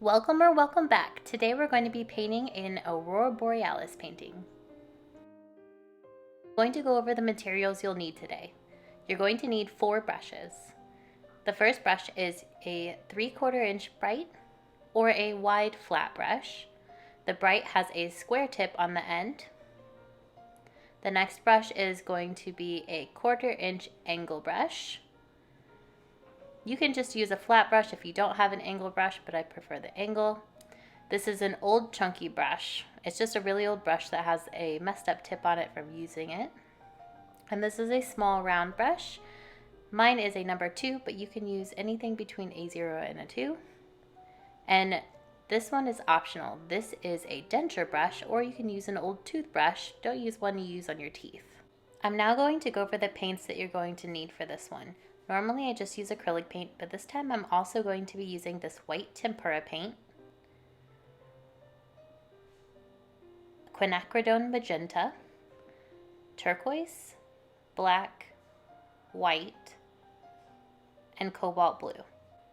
Welcome or welcome back. Today we're going to be painting an Aurora Borealis painting. I'm going to go over the materials you'll need today. You're going to need 4 brushes. The first brush is a 3/4 inch bright or a wide flat brush. The bright has a square tip on the end. The next brush is going to be a 1/4 inch angle brush. You can just use a flat brush if you don't have an angle brush, but I prefer the angle. This is an old chunky brush. It's just a really old brush that has a messed up tip on it from using it. And this is a small round brush. Mine is a number 2, but you can use anything between a 0 and a 2. And this one is optional. This is a denture brush, or you can use an old toothbrush. Don't use one you use on your teeth. I'm now going to go over the paints that you're going to need for this one. Normally I just use acrylic paint, but this time I'm also going to be using this white tempera paint, Quinacridone Magenta, Turquoise, Black, White, and Cobalt Blue.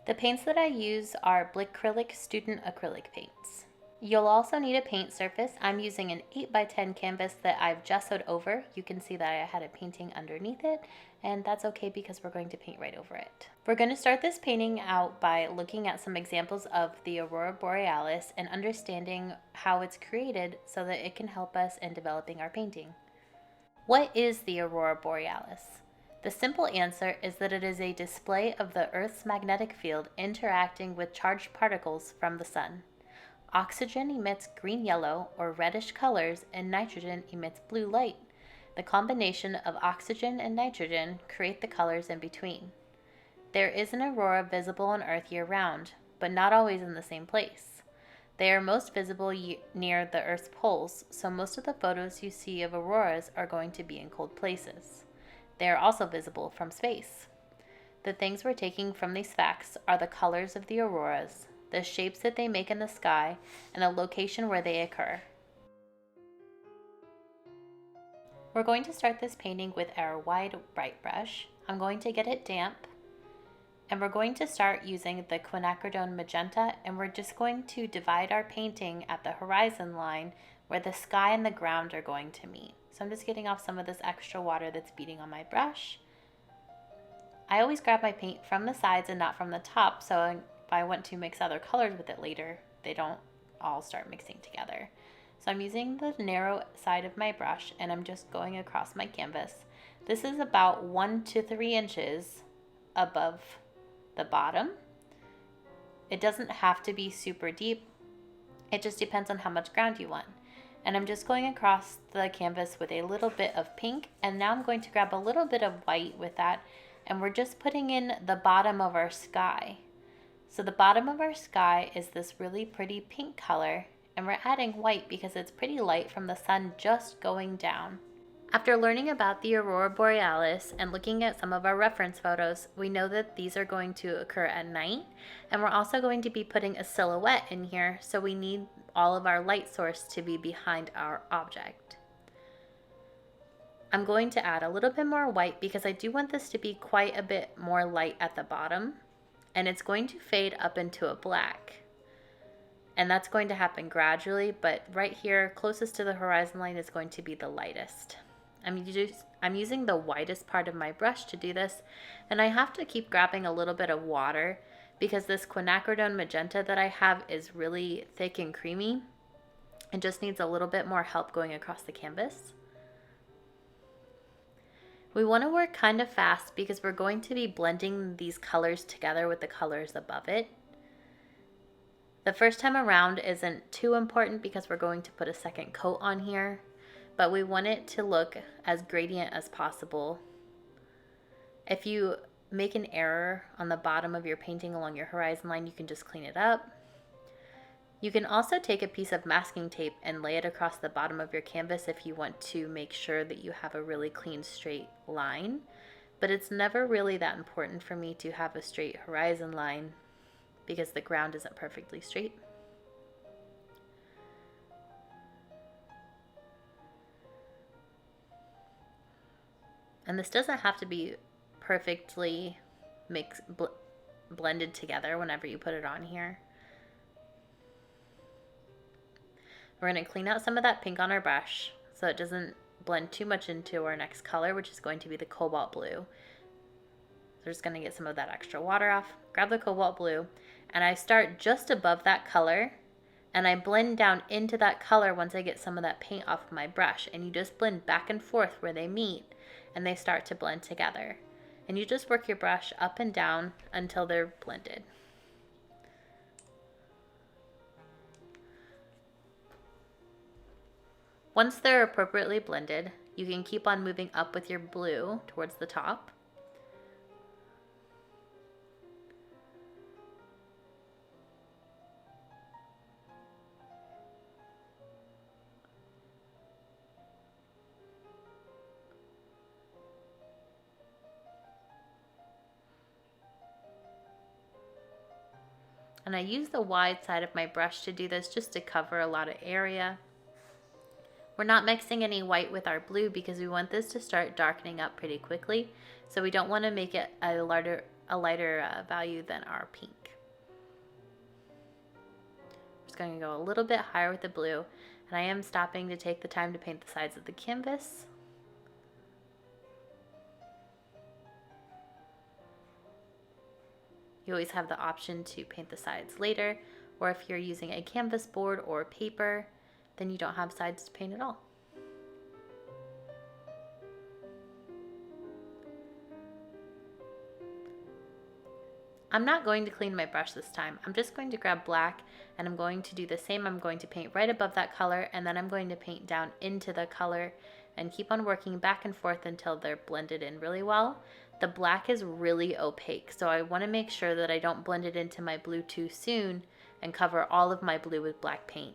The paints that I use are Acrylic Student Acrylic paints. You'll also need a paint surface. I'm using an 8x10 canvas that I've gessoed over. You can see that I had a painting underneath it, and that's okay because we're going to paint right over it. We're going to start this painting out by looking at some examples of the Aurora Borealis and understanding how it's created so that it can help us in developing our painting. What is the Aurora Borealis? The simple answer is that it is a display of the Earth's magnetic field interacting with charged particles from the sun. Oxygen emits green-yellow or reddish colors, and nitrogen emits blue light. The combination of oxygen and nitrogen create the colors in between. There is an aurora visible on Earth year-round, but not always in the same place. They are most visible near the Earth's poles, so most of the photos you see of auroras are going to be in cold places. They are also visible from space. The things we're taking from these facts are the colors of the auroras, the shapes that they make in the sky, and the location where they occur. We're going to start this painting with our wide bright brush. I'm going to get it damp, and we're going to start using the Quinacridone Magenta, and we're just going to divide our painting at the horizon line where the sky and the ground are going to meet. So I'm just getting off some of this extra water that's beading on my brush. I always grab my paint from the sides and not from the top, so if I want to mix other colors with it later, they don't all start mixing together. So I'm using the narrow side of my brush and I'm just going across my canvas. This is about 1 to 3 inches above the bottom. It doesn't have to be super deep. It just depends on how much ground you want. And I'm just going across the canvas with a little bit of pink, and now I'm going to grab a little bit of white with that, and we're just putting in the bottom of our sky. So the bottom of our sky is this really pretty pink color, and we're adding white because it's pretty light from the sun just going down. After learning about the Aurora Borealis and looking at some of our reference photos, we know that these are going to occur at night, and we're also going to be putting a silhouette in here, so we need all of our light source to be behind our object. I'm going to add a little bit more white because I do want this to be quite a bit more light at the bottom, and it's going to fade up into a black. And that's going to happen gradually, but right here, closest to the horizon line, is going to be the lightest. I'm using the widest part of my brush to do this, and I have to keep grabbing a little bit of water because this Quinacridone Magenta that I have is really thick and creamy. It just needs a little bit more help going across the canvas. We want to work kind of fast because we're going to be blending these colors together with the colors above it. The first time around isn't too important because we're going to put a second coat on here, but we want it to look as gradient as possible. If you make an error on the bottom of your painting along your horizon line, you can just clean it up. You can also take a piece of masking tape and lay it across the bottom of your canvas if you want to make sure that you have a really clean straight line, but it's never really that important for me to have a straight horizon line because the ground isn't perfectly straight. And this doesn't have to be perfectly blended together whenever you put it on here. We're going to clean out some of that pink on our brush so it doesn't blend too much into our next color, which is going to be the cobalt blue. So we're just going to get some of that extra water off, grab the cobalt blue, and I start just above that color, and I blend down into that color once I get some of that paint off of my brush. And you just blend back and forth where they meet and they start to blend together. And you just work your brush up and down until they're blended. Once they're appropriately blended, you can keep on moving up with your blue towards the top. And I use the wide side of my brush to do this just to cover a lot of area. We're not mixing any white with our blue because we want this to start darkening up pretty quickly. So we don't want to make it a lighter value than our pink. I'm just going to go a little bit higher with the blue, and I am stopping to take the time to paint the sides of the canvas. You always have the option to paint the sides later, or if you're using a canvas board or paper, then you don't have sides to paint at all. I'm not going to clean my brush this time. I'm just going to grab black and I'm going to do the same. I'm going to paint right above that color, and then I'm going to paint down into the color and keep on working back and forth until they're blended in really well. The black is really opaque, so I want to make sure that I don't blend it into my blue too soon and cover all of my blue with black paint.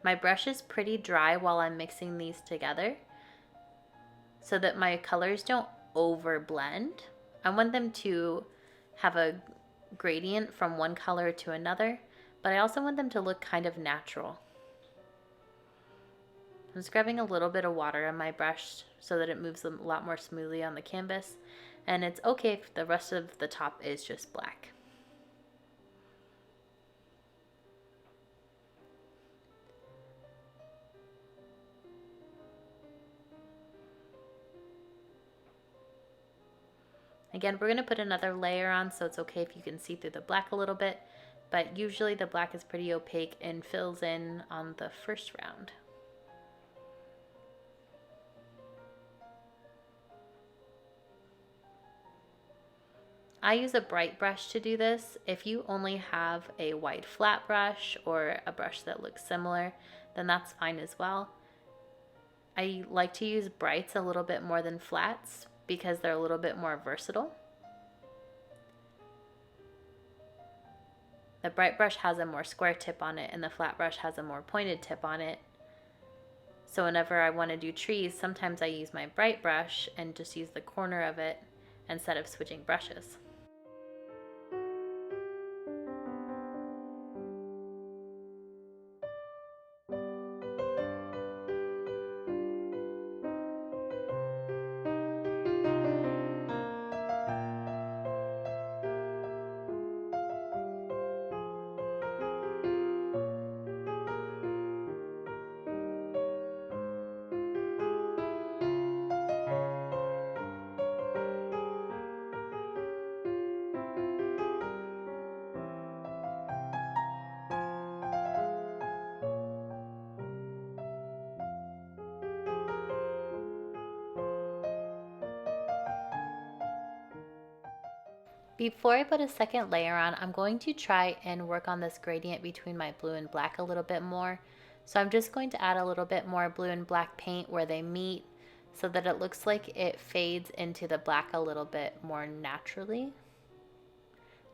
My brush is pretty dry while I'm mixing these together so that my colors don't over blend. I want them to have a gradient from one color to another, but I also want them to look kind of natural. I'm scrubbing a little bit of water on my brush so that it moves a lot more smoothly on the canvas, and it's okay if the rest of the top is just black. Again, we're going to put another layer on, so it's okay if you can see through the black a little bit, but usually the black is pretty opaque and fills in on the first round. I use a bright brush to do this. If you only have a white flat brush or a brush that looks similar, then that's fine as well. I like to use brights a little bit more than flats because they're a little bit more versatile. The bright brush has a more square tip on it and the flat brush has a more pointed tip on it. So whenever I want to do trees, sometimes I use my bright brush and just use the corner of it instead of switching brushes. Before I put a second layer on, I'm going to try and work on this gradient between my blue and black a little bit more. So I'm just going to add a little bit more blue and black paint where they meet so that it looks like it fades into the black a little bit more naturally.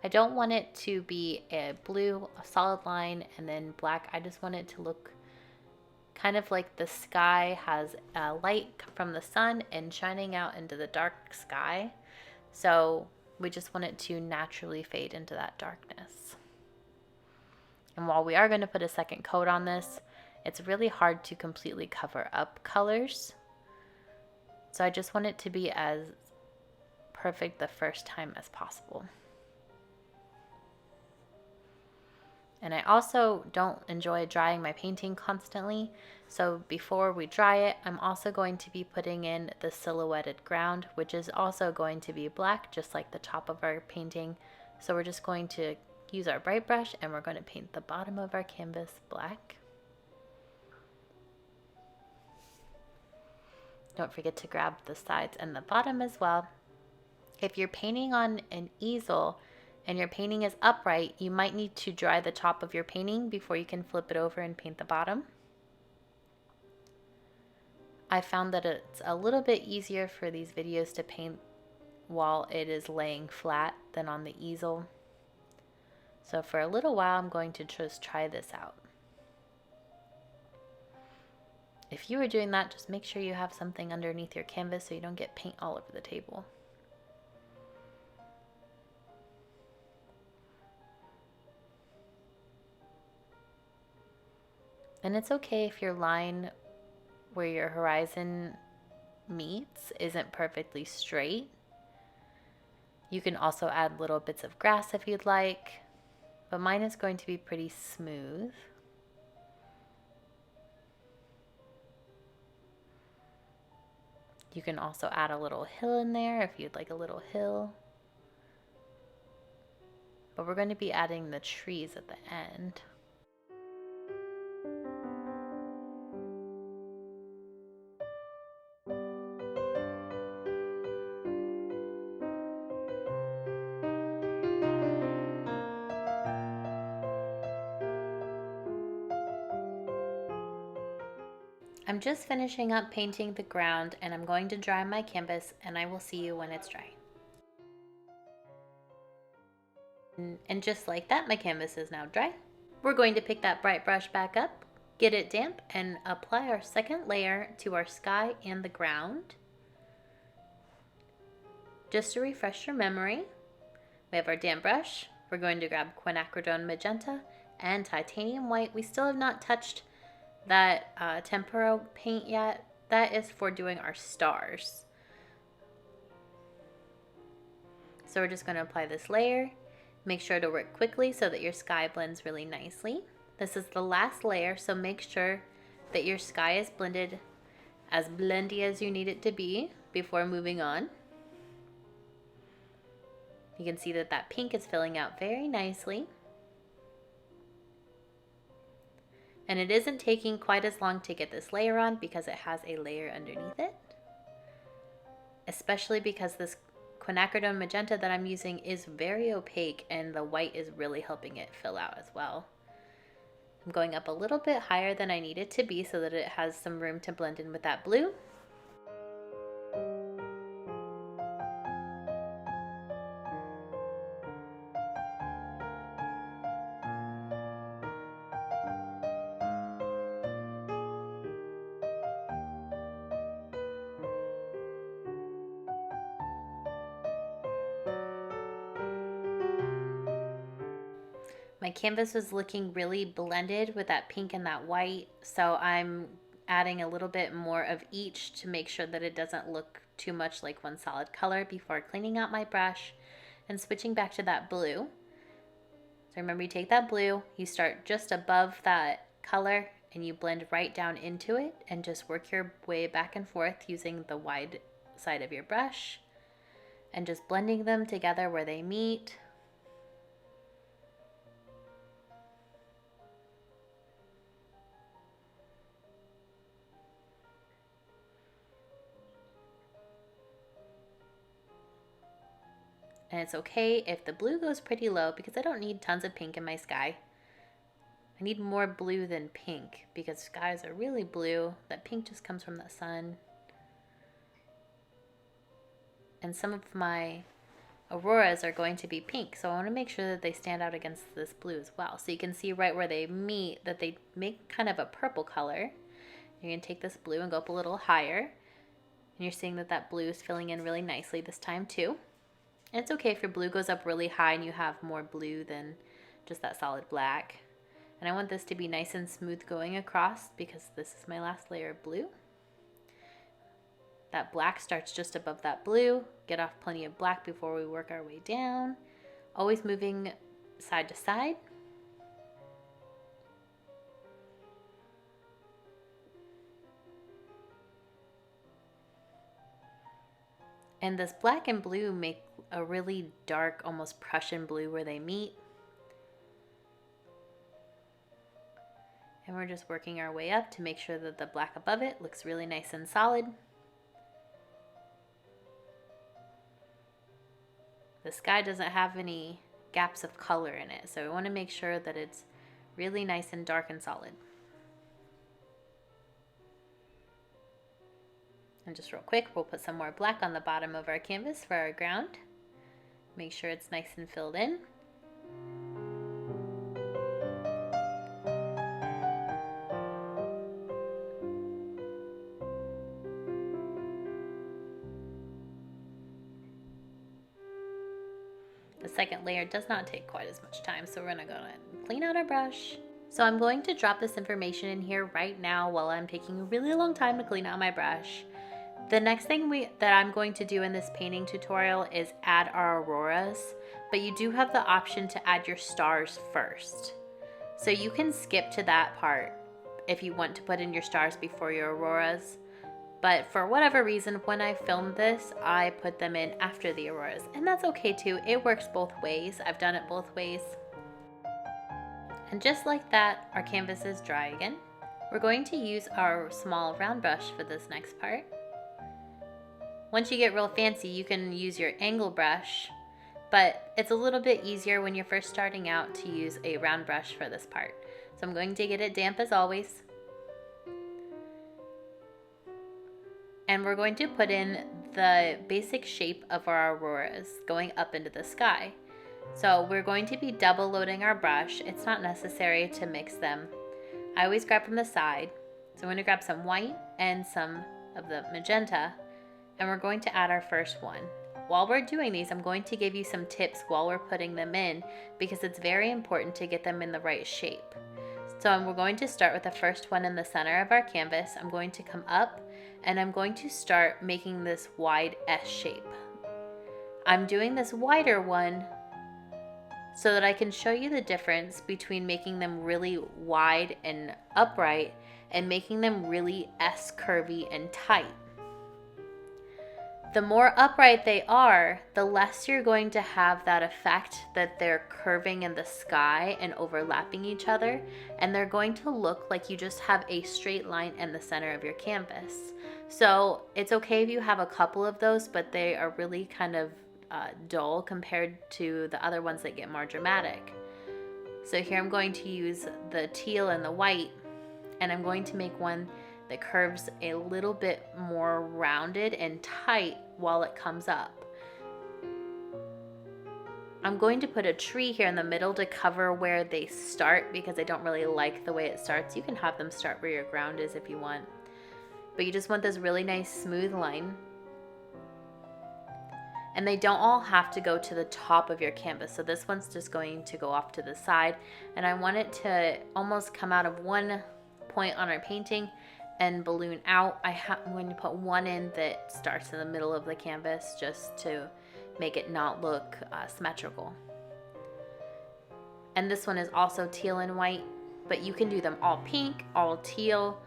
I don't want it to be a blue, a solid line, and then black. I just want it to look kind of like the sky has a light from the sun and shining out into the dark sky. So we just want it to naturally fade into that darkness. And while we are going to put a second coat on this, it's really hard to completely cover up colors. So I just want it to be as perfect the first time as possible. And I also don't enjoy drying my painting constantly. So before we dry it, I'm also going to be putting in the silhouetted ground, which is also going to be black, just like the top of our painting. So we're just going to use our bright brush and we're going to paint the bottom of our canvas black. Don't forget to grab the sides and the bottom as well. If you're painting on an easel and your painting is upright, you might need to dry the top of your painting before you can flip it over and paint the bottom. I found that it's a little bit easier for these videos to paint while it is laying flat than on the easel. So for a little while, I'm going to just try this out. If you are doing that, just make sure you have something underneath your canvas so you don't get paint all over the table. And it's okay if your line where your horizon meets isn't perfectly straight. You can also add little bits of grass if you'd like, but mine is going to be pretty smooth. You can also add a little hill in there if you'd like a little hill. But we're going to be adding the trees at the end. I'm just finishing up painting the ground and I'm going to dry my canvas and I will see you when it's dry. And just like that, my canvas is now dry. We're going to pick that bright brush back up, get it damp, and apply our second layer to our sky and the ground. Just to refresh your memory, we have our damp brush. We're going to grab Quinacridone Magenta and Titanium White. We still have not touched that tempera paint yet. That is for doing our stars. So we're just going to apply this layer. Make sure to work quickly so that your sky blends really nicely. This is the last layer, so make sure that your sky is blended as blendy as you need it to be before moving on. You can see that that pink is filling out very nicely. And it isn't taking quite as long to get this layer on because it has a layer underneath it. Especially because this Quinacridone Magenta that I'm using is very opaque and the white is really helping it fill out as well. I'm going up a little bit higher than I need it to be so that it has some room to blend in with that blue. My canvas was looking really blended with that pink and that white, so I'm adding a little bit more of each to make sure that it doesn't look too much like one solid color before cleaning out my brush and switching back to that blue. So remember, you take that blue, you start just above that color and you blend right down into it and just work your way back and forth using the wide side of your brush and just blending them together where they meet. And it's okay if the blue goes pretty low because I don't need tons of pink in my sky. I need more blue than pink because skies are really blue. That pink just comes from the sun. And some of my auroras are going to be pink, so I want to make sure that they stand out against this blue as well. So you can see right where they meet that they make kind of a purple color. You're going to take this blue and go up a little higher. And you're seeing that that blue is filling in really nicely this time too. And it's okay if your blue goes up really high and you have more blue than just that solid black. And I want this to be nice and smooth going across because this is my last layer of blue. That black starts just above that blue. Get off plenty of black before we work our way down. Always moving side to side. And this black and blue make a really dark, almost Prussian blue where they meet. And we're just working our way up to make sure that the black above it looks really nice and solid. The sky doesn't have any gaps of color in it, so we want to make sure that it's really nice and dark and solid. And just real quick, we'll put some more black on the bottom of our canvas for our ground. Make sure it's nice and filled in. The second layer does not take quite as much time, so we're gonna go ahead and clean out our brush. So I'm going to drop this information in here right now while I'm taking a really long time to clean out my brush. The next thing that I'm going to do in this painting tutorial is add our auroras, but you do have the option to add your stars first. So you can skip to that part if you want to put in your stars before your auroras. But for whatever reason, when I filmed this, I put them in after the auroras, and that's okay too. It works both ways. I've done it both ways. And just like that, our canvas is dry again. We're going to use our small round brush for this next part. Once you get real fancy, you can use your angle brush, but it's a little bit easier when you're first starting out to use a round brush for this part. So I'm going to get it damp as always. And we're going to put in the basic shape of our auroras going up into the sky. So we're going to be double loading our brush. It's not necessary to mix them. I always grab from the side. So I'm going to grab some white and some of the magenta, and we're going to add our first one. While we're doing these, I'm going to give you some tips while we're putting them in, because it's very important to get them in the right shape. So we're going to start with the first one in the center of our canvas. I'm going to come up and I'm going to start making this wide S shape. I'm doing this wider one so that I can show you the difference between making them really wide and upright and making them really S curvy and tight. The more upright they are, the less you're going to have that effect that they're curving in the sky and overlapping each other, and they're going to look like you just have a straight line in the center of your canvas. So it's okay if you have a couple of those, but they are really kind of dull compared to the other ones that get more dramatic. So here I'm going to use the teal and the white, and I'm going to make one that curves a little bit more rounded and tight while it comes up. I'm going to put a tree here in the middle to cover where they start, because I don't really like the way it starts. You can have them start where your ground is if you want, but you just want this really nice smooth line. And they don't all have to go to the top of your canvas. So this one's just going to go off to the side, and I want it to almost come out of one point on our painting and balloon out. I'm going to put one in that starts in the middle of the canvas just to make it not look symmetrical. And this one is also teal and white, but you can do them all pink, all teal,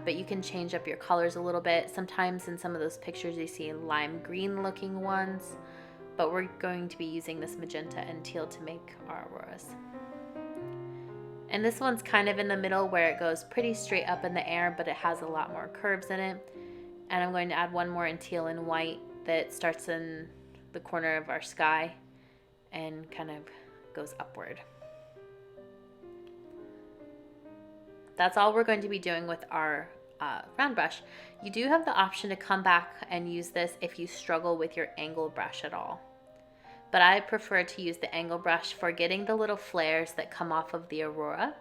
but you can change up your colors a little bit. Sometimes in some of those pictures you see lime green looking ones, but we're going to be using this magenta and teal to make our auroras. And this one's kind of in the middle where it goes pretty straight up in the air, but it has a lot more curves in it. And I'm going to add one more in teal and white that starts in the corner of our sky and kind of goes upward. That's all we're going to be doing with our round brush. You do have the option to come back and use this if you struggle with your angle brush at all. But I prefer to use the angle brush for getting the little flares that come off of the aurora.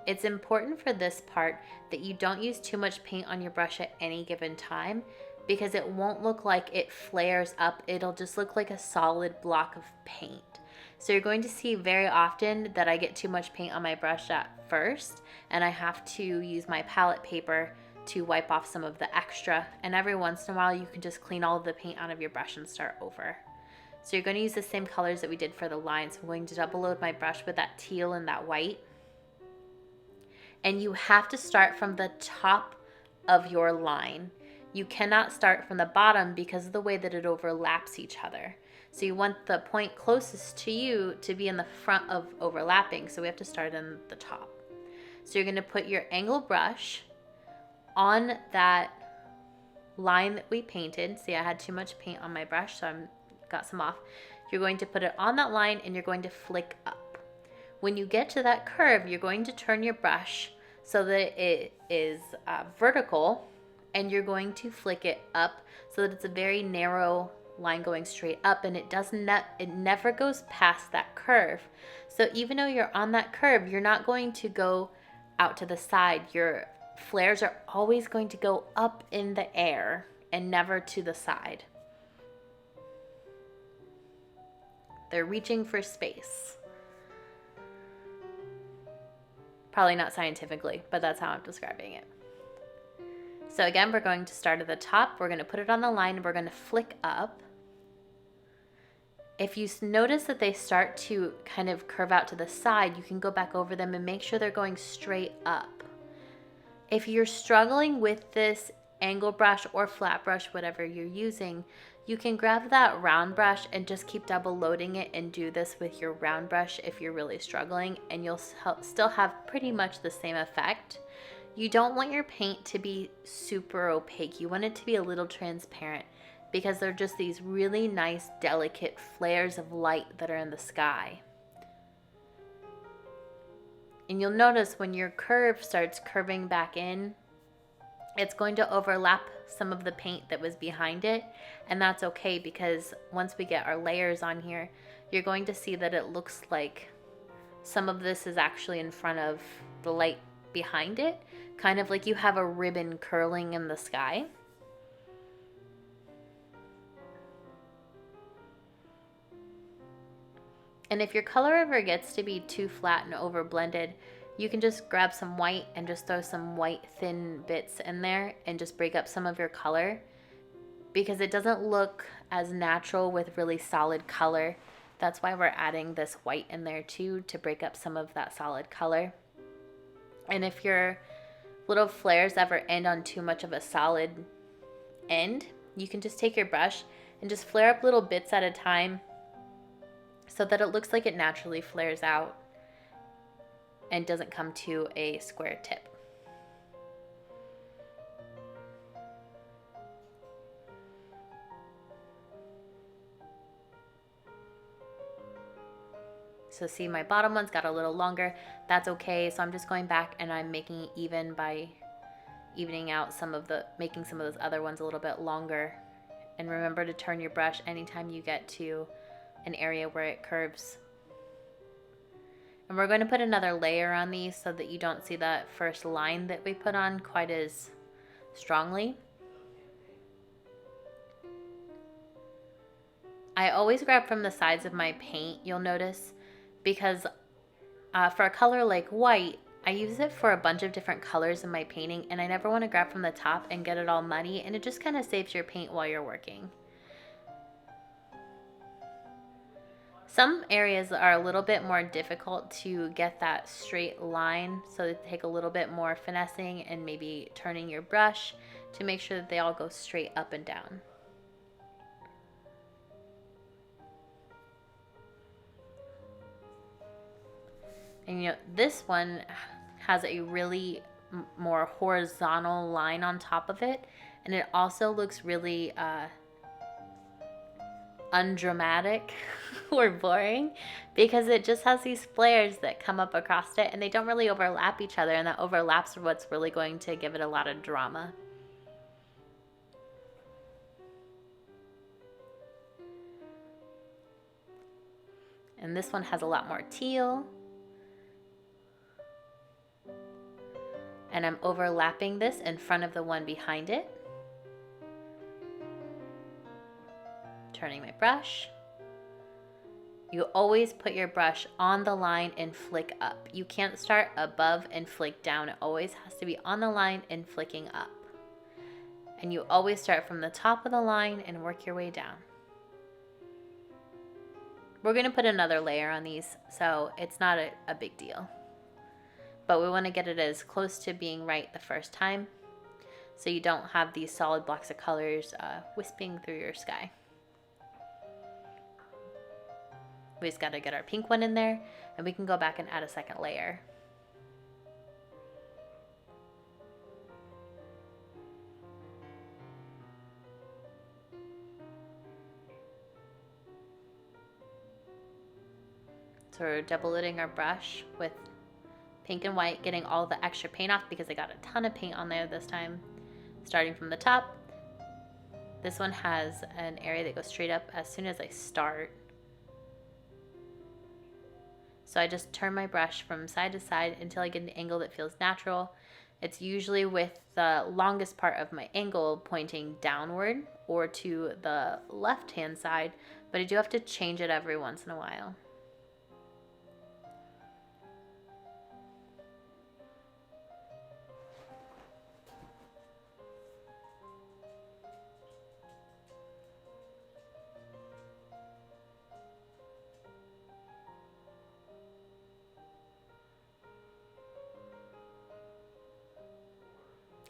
It's important for this part that you don't use too much paint on your brush at any given time, because it won't look like it flares up. It'll just look like a solid block of paint. So you're going to see very often that I get too much paint on my brush at first, and I have to use my palette paper to wipe off some of the extra, and every once in a while you can just clean all of the paint out of your brush and start over. So you're going to use the same colors that we did for the lines. I'm going to double load my brush with that teal and that white, and you have to start from the top of your line. You cannot start from the bottom because of the way that it overlaps each other. So you want the point closest to you to be in the front of overlapping. So we have to start in the top. So you're going to put your angle brush on that line that we painted. See, I had too much paint on my brush, so I got some off. You're going to put it on that line and you're going to flick up. When you get to that curve, you're going to turn your brush so that it is vertical, and you're going to flick it up so that it's a very narrow line going straight up, and it never goes past that curve. So even though you're on that curve, you're not going to go out to the side. Your flares are always going to go up in the air and never to the side. They're reaching for space. Probably not scientifically, but that's how I'm describing it. So again, we're going to start at the top. We're going to put it on the line and we're going to flick up. If you notice that they start to kind of curve out to the side, you can go back over them and make sure they're going straight up. If you're struggling with this angle brush or flat brush, whatever you're using, you can grab that round brush and just keep double loading it and do this with your round brush if you're really struggling, and you'll still have pretty much the same effect. You don't want your paint to be super opaque. You want it to be a little transparent because they're just these really nice, delicate flares of light that are in the sky. And you'll notice when your curve starts curving back in, it's going to overlap some of the paint that was behind it, and that's okay because once we get our layers on here, you're going to see that it looks like some of this is actually in front of the light behind it, kind of like you have a ribbon curling in the sky. And if your color ever gets to be too flat and over blended, you can just grab some white and just throw some white thin bits in there and just break up some of your color, because it doesn't look as natural with really solid color. That's why we're adding this white in there too, to break up some of that solid color. And if your little flares ever end on too much of a solid end, you can just take your brush and just flare up little bits at a time so that it looks like it naturally flares out and doesn't come to a square tip. So see, my bottom one's got a little longer. That's okay. So I'm just going back and I'm making it even by evening out making some of those other ones a little bit longer. And remember to turn your brush anytime you get to an area where it curves. And we're going to put another layer on these so that you don't see that first line that we put on quite as strongly. I always grab from the sides of my paint, you'll notice, because for a color like white, I use it for a bunch of different colors in my painting, and I never want to grab from the top and get it all muddy, and it just kind of saves your paint while you're working. Some areas are a little bit more difficult to get that straight line, so they take a little bit more finessing and maybe turning your brush to make sure that they all go straight up and down. And this one has a really more horizontal line on top of it, and it also looks really undramatic or boring because it just has these flares that come up across it, and they don't really overlap each other, and that overlaps are what's really going to give it a lot of drama. And this one has a lot more teal. And I'm overlapping this in front of the one behind it. Turning my brush. You always put your brush on the line and flick up. You can't start above and flick down. It always has to be on the line and flicking up. And you always start from the top of the line and work your way down. We're going to put another layer on these, so it's not a big deal. But we want to get it as close to being right the first time. so you don't have these solid blocks of colors wisping through your sky. We just got to get our pink one in there, and we can go back and add a second layer. So we're double liding our brush with pink and white, getting all the extra paint off because I got a ton of paint on there this time. Starting from the top, this one has an area that goes straight up as soon as I start. So I just turn my brush from side to side until I get an angle that feels natural. It's usually with the longest part of my angle pointing downward or to the left-hand side, but I do have to change it every once in a while.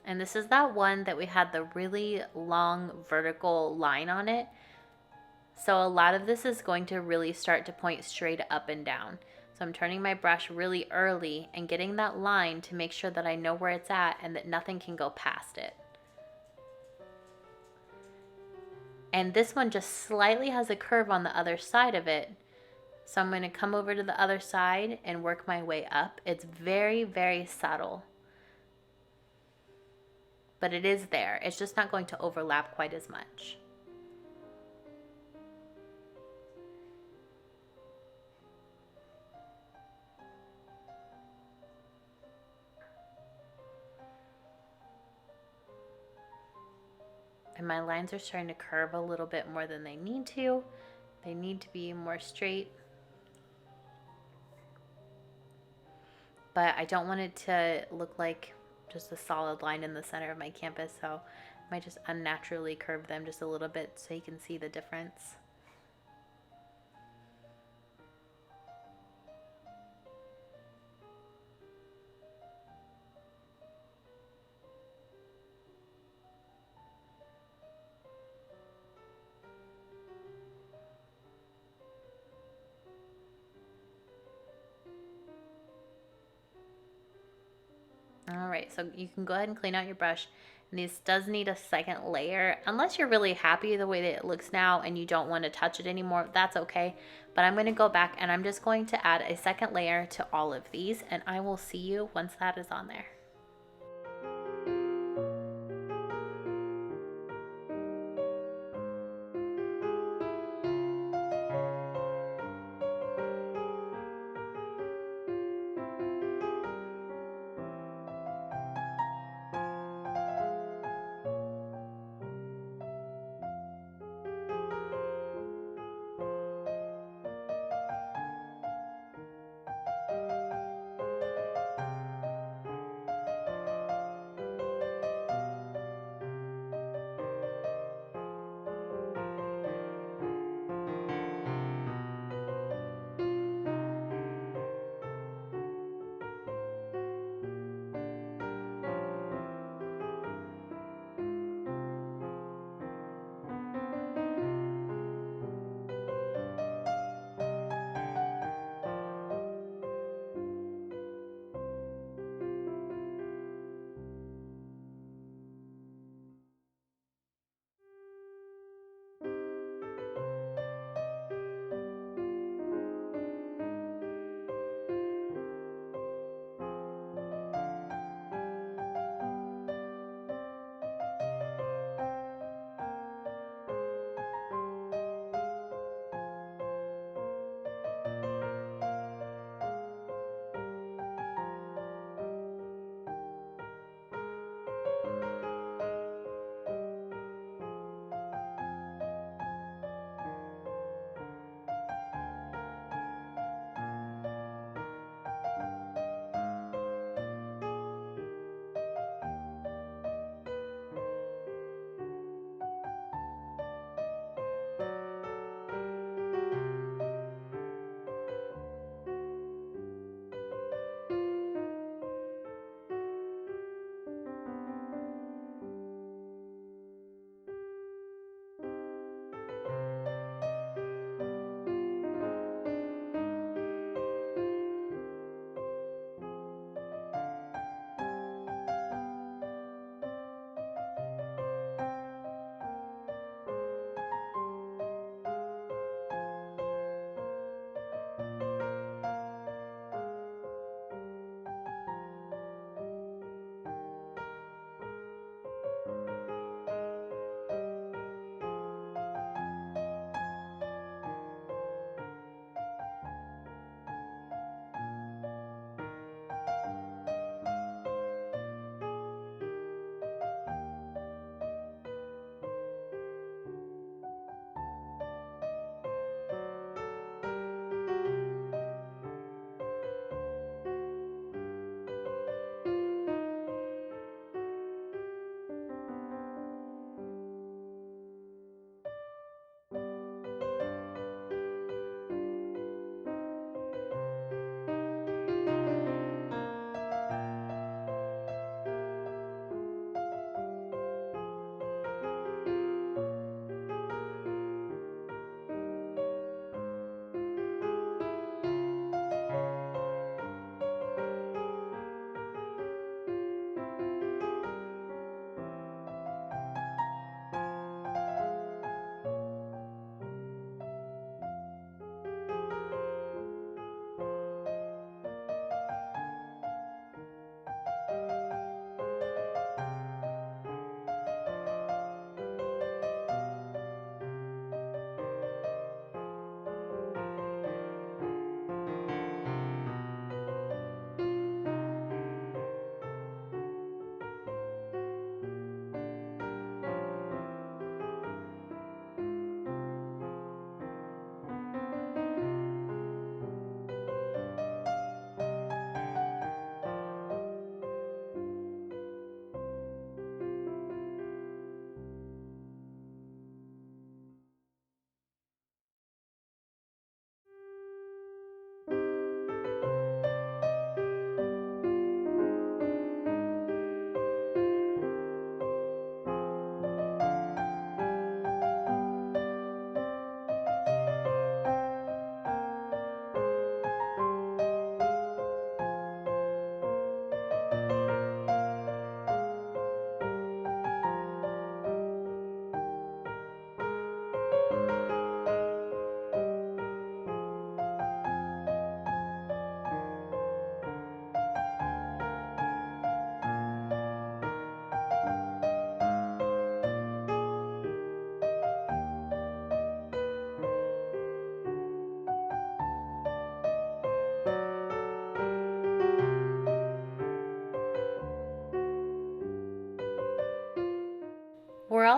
And this is that one that we had the really long vertical line on it. So a lot of this is going to really start to point straight up and down. So I'm turning my brush really early and getting that line to make sure that I know where it's at and that nothing can go past it. And this one just slightly has a curve on the other side of it. So I'm going to come over to the other side and work my way up. It's very, very subtle, but it is there. It's just not going to overlap quite as much. And my lines are starting to curve a little bit more than they need to. They need to be more straight. But I don't want it to look like just a solid line in the center of my canvas, so I might just unnaturally curve them just a little bit so you can see the difference. All right, so you can go ahead and clean out your brush. And this does need a second layer. Unless you're really happy the way that it looks now and you don't want to touch it anymore, that's okay. But I'm going to go back and I'm just going to add a second layer to all of these, and I will see you once that is on there.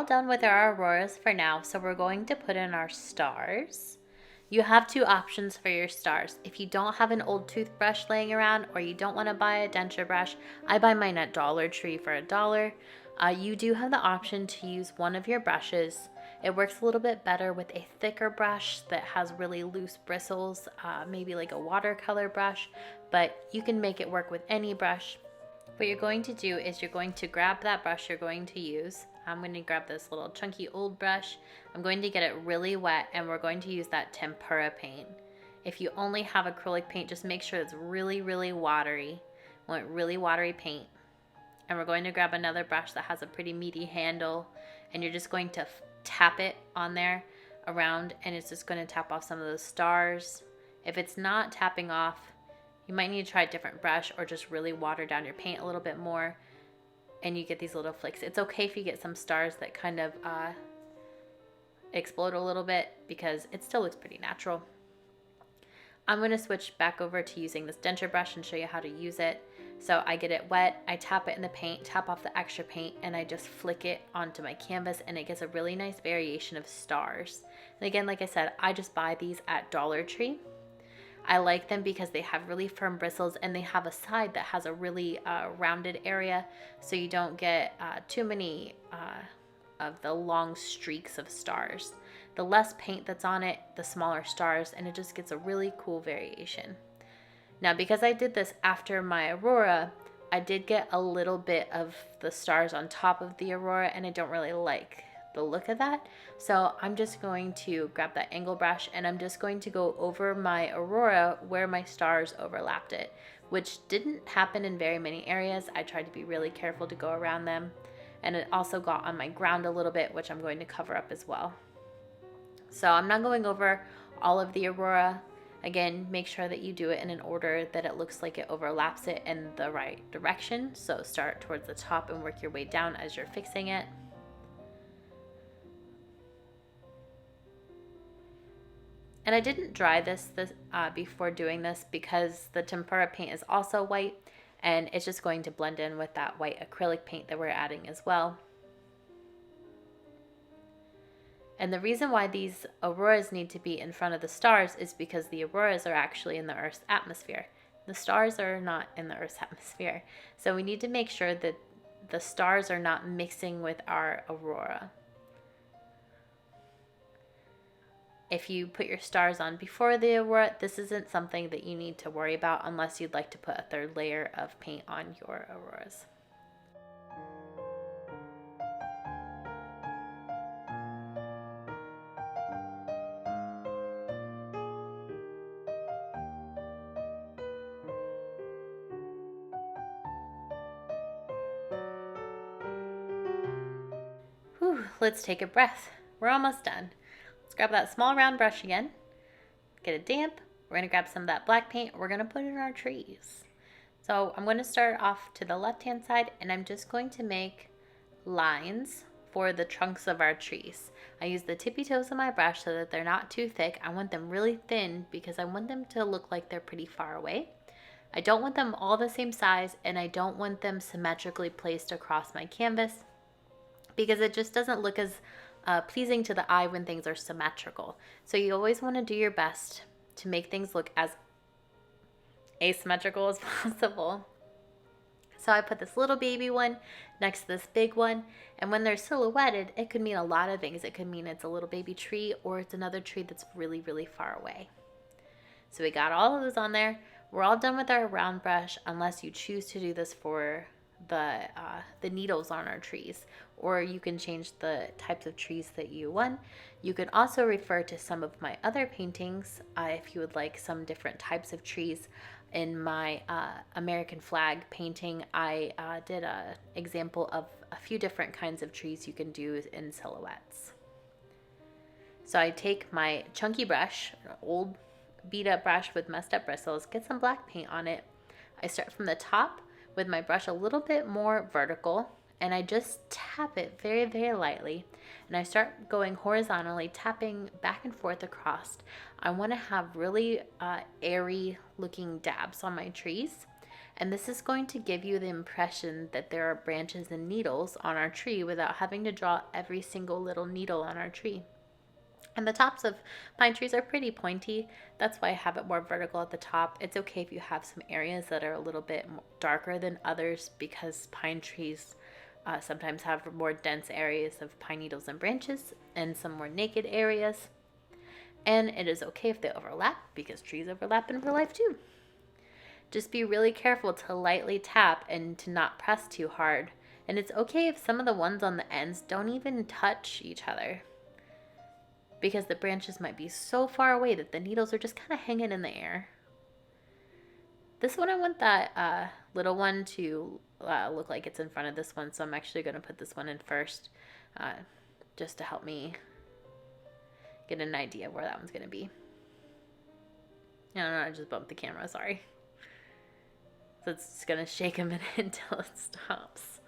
all done with our auroras for now, so we're going to put in our stars. You have two options for your stars. If you don't have an old toothbrush laying around or you don't want to buy a denture brush, I buy mine at Dollar Tree for $1. You do have the option to use one of your brushes. It works a little bit better with a thicker brush that has really loose bristles, maybe like a watercolor brush, but you can make it work with any brush. What you're going to do is you're going to grab that brush you're going to use. I'm going to grab this little chunky old brush. I'm going to get it really wet and we're going to use that tempera paint. If you only have acrylic paint, just make sure it's really, really watery. I want really watery paint. And we're going to grab another brush that has a pretty meaty handle and you're just going to tap it on there around and it's just going to tap off some of those stars. If it's not tapping off, you might need to try a different brush or just really water down your paint a little bit more and you get these little flicks. It's okay if you get some stars that kind of explode a little bit because it still looks pretty natural. I'm going to switch back over to using this denture brush and show you how to use it. So I get it wet, I tap it in the paint, tap off the extra paint, and I just flick it onto my canvas and it gets a really nice variation of stars. And again, like I said, I just buy these at Dollar Tree. I like them because they have really firm bristles and they have a side that has a really rounded area so you don't get too many of the long streaks of stars. The less paint that's on it, the smaller stars, and it just gets a really cool variation. Now, because I did this after my Aurora, I did get a little bit of the stars on top of the Aurora and I don't really like the look of that. So I'm just going to grab that angle brush and I'm just going to go over my Aurora where my stars overlapped it, which didn't happen in very many areas. I tried to be really careful to go around them. And it also got on my ground a little bit, which I'm going to cover up as well. So I'm not going over all of the Aurora. Again, make sure that you do it in an order that it looks like it overlaps it in the right direction. So start towards the top and work your way down as you're fixing it. And I didn't dry this before doing this because the tempera paint is also white and it's just going to blend in with that white acrylic paint that we're adding as well. And the reason why these auroras need to be in front of the stars is because the auroras are actually in the Earth's atmosphere. The stars are not in the Earth's atmosphere. So we need to make sure that the stars are not mixing with our aurora. If you put your stars on before the aurora, this isn't something that you need to worry about unless you'd like to put a third layer of paint on your auroras. Whew, let's take a breath. We're almost done. Let's grab that small round brush again, get it damp. We're going to grab some of that black paint. We're going to put it in our trees. So I'm going to start off to the left-hand side and I'm just going to make lines for the trunks of our trees. I use the tippy toes of my brush so that they're not too thick. I want them really thin because I want them to look like they're pretty far away. I don't want them all the same size and I don't want them symmetrically placed across my canvas because it just doesn't look as pleasing to the eye when things are symmetrical. So you always want to do your best to make things look as asymmetrical as possible. So I put this little baby one next to this big one, and when they're silhouetted, it could mean a lot of things. It could mean it's a little baby tree or it's another tree that's really, really far away. So we got all of those on there. We're all done with our round brush unless you choose to do this for the needles on our trees, or you can change the types of trees that you want. You can also refer to some of my other paintings if you would like some different types of trees. In my American flag painting, I did an example of a few different kinds of trees you can do in silhouettes. So I take my chunky brush, an old beat up brush with messed up bristles, get some black paint on it. I start from the top with my brush a little bit more vertical and I just tap it very, very lightly, and I start going horizontally, tapping back and forth across. I want to have really airy looking dabs on my trees, And this is going to give you the impression that there are branches and needles on our tree without having to draw every single little needle on our tree. And the tops of pine trees are pretty pointy. That's why I have it more vertical at the top. It's okay if you have some areas that are a little bit darker than others, because pine trees sometimes have more dense areas of pine needles and branches and some more naked areas. And it is okay if they overlap, because trees overlap in real life too. Just be really careful to lightly tap and to not press too hard. And it's okay if some of the ones on the ends don't even touch each other, because the branches might be so far away that the needles are just kind of hanging in the air. This one, I want that little one to look like it's in front of this one, so I'm actually going to put this one in first, just to help me get an idea where that one's going to be. I don't know, I just bumped the camera, sorry. So it's just going to shake a minute until it stops.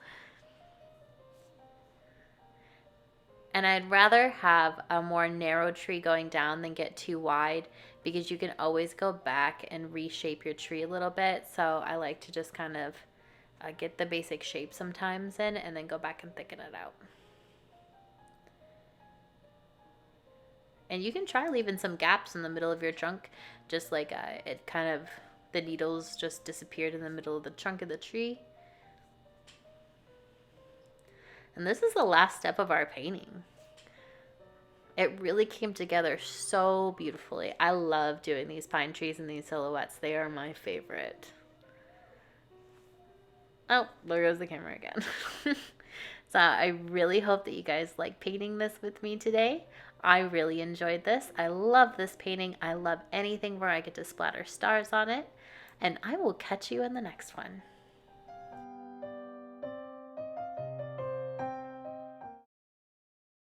And I'd rather have a more narrow tree going down than get too wide, because you can always go back and reshape your tree a little bit. So I like to just kind of get the basic shape sometimes in, and then go back and thicken it out. And you can try leaving some gaps in the middle of your trunk, just like it kind of, the needles just disappeared in the middle of the trunk of the tree. And this is the last step of our painting. It really came together so beautifully. I love doing these pine trees and these silhouettes. They are my favorite. Oh, there goes the camera again. So I really hope that you guys like painting this with me today. I really enjoyed this. I love this painting. I love anything where I get to splatter stars on it. And I will catch you in the next one.